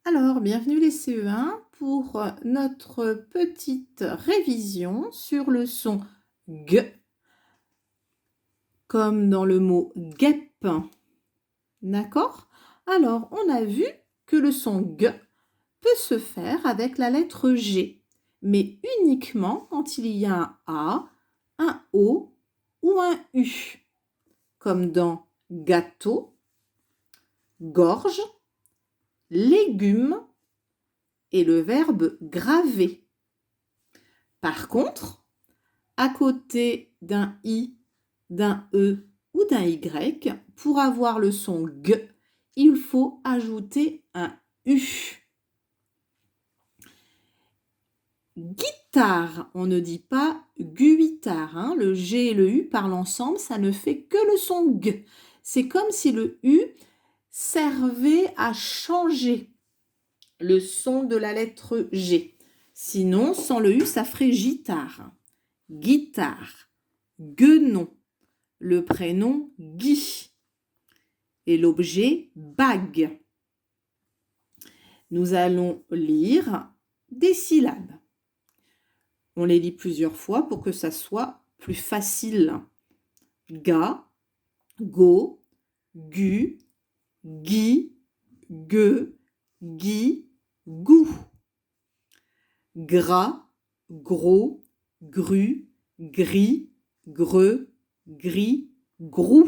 Alors, bienvenue les CE1 pour notre petite révision sur le son G, comme dans le mot guêpe. D'accord? Alors, on a vu que le son G peut se faire avec la lettre G, mais uniquement quand il y a un A, un O ou un U, comme dans gâteau, gorge, légumes et le verbe graver. Par contre, à côté d'un I, d'un E ou d'un Y, pour avoir le son G, il faut ajouter un U. Guitare, on ne dit pas guitare, hein. Le G et le U parlent ensemble, ça ne fait que le son G. C'est comme si le U servait à changer le son de la lettre G. Sinon, sans le U, ça ferait gitare, guitare, guenon, le prénom Guy et l'objet bague. Nous allons lire des syllabes. On les lit plusieurs fois pour que ça soit plus facile. Ga, go, gu, gui, gueux, gui, gou. Gras, gros, gru, gris, greux, gris, grou.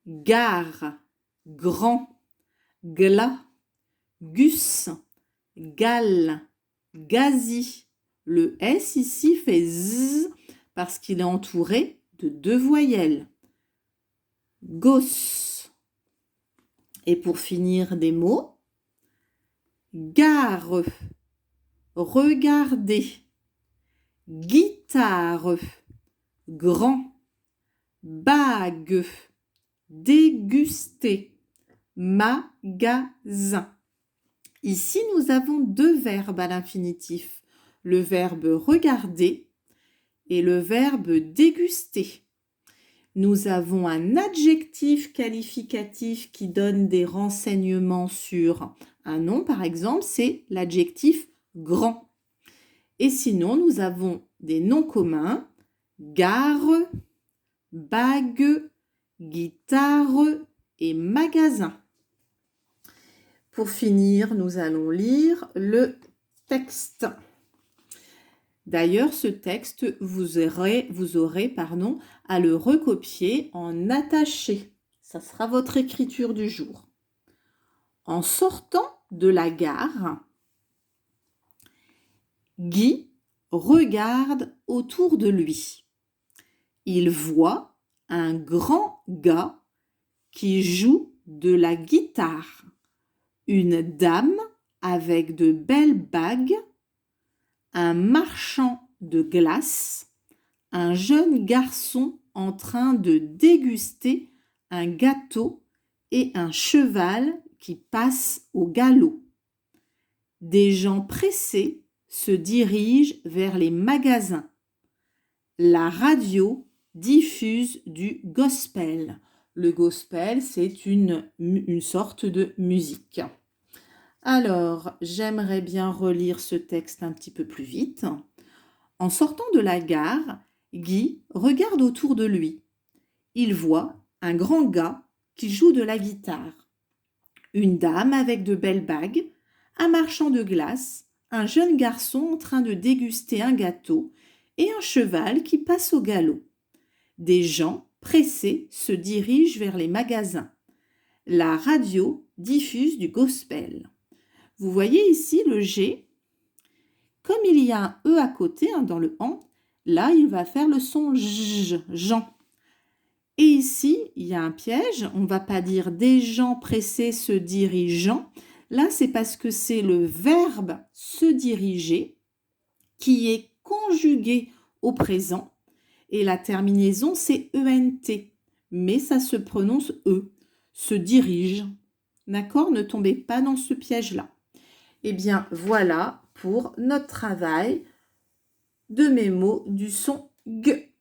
Gare, grand, glas, gus, gale, gazi. Le S ici fait Z parce qu'il est entouré de deux voyelles. Gosse. Et pour finir des mots, gare, regarder, guitare, grand, bague, déguster, magasin. Ici, nous avons deux verbes à l'infinitif, le verbe regarder et le verbe déguster. Nous avons un adjectif qualificatif qui donne des renseignements sur un nom, par exemple, c'est l'adjectif grand. Et sinon, nous avons des noms communs, gare, bague, guitare et magasin. Pour finir, nous allons lire le texte. D'ailleurs, ce texte, vous aurez à le recopier en attaché. Ça sera votre écriture du jour. En sortant de la gare, Guy regarde autour de lui. Il voit un grand gars qui joue de la guitare, une dame avec de belles bagues, un marchand de glace, un jeune garçon en train de déguster un gâteau et un cheval qui passe au galop. Des gens pressés se dirigent vers les magasins. La radio diffuse du gospel. Le gospel, c'est une sorte de musique. Alors, j'aimerais bien relire ce texte un petit peu plus vite. En sortant de la gare, Guy regarde autour de lui. Il voit un grand gars qui joue de la guitare, une dame avec de belles bagues, un marchand de glace, un jeune garçon en train de déguster un gâteau et un cheval qui passe au galop. Des gens pressés se dirigent vers les magasins. La radio diffuse du gospel. Vous voyez ici le G. Comme il y a un E à côté, dans le AN, là, il va faire le son J, Jean. Et ici, il y a un piège. On ne va pas dire des gens pressés se dirigeant. Là, c'est parce que c'est le verbe se diriger qui est conjugué au présent. Et la terminaison, c'est ENT. Mais ça se prononce E. Se dirige. D'accord? Ne tombez pas dans ce piège-là. Eh bien, voilà pour notre travail de mes mots du son G.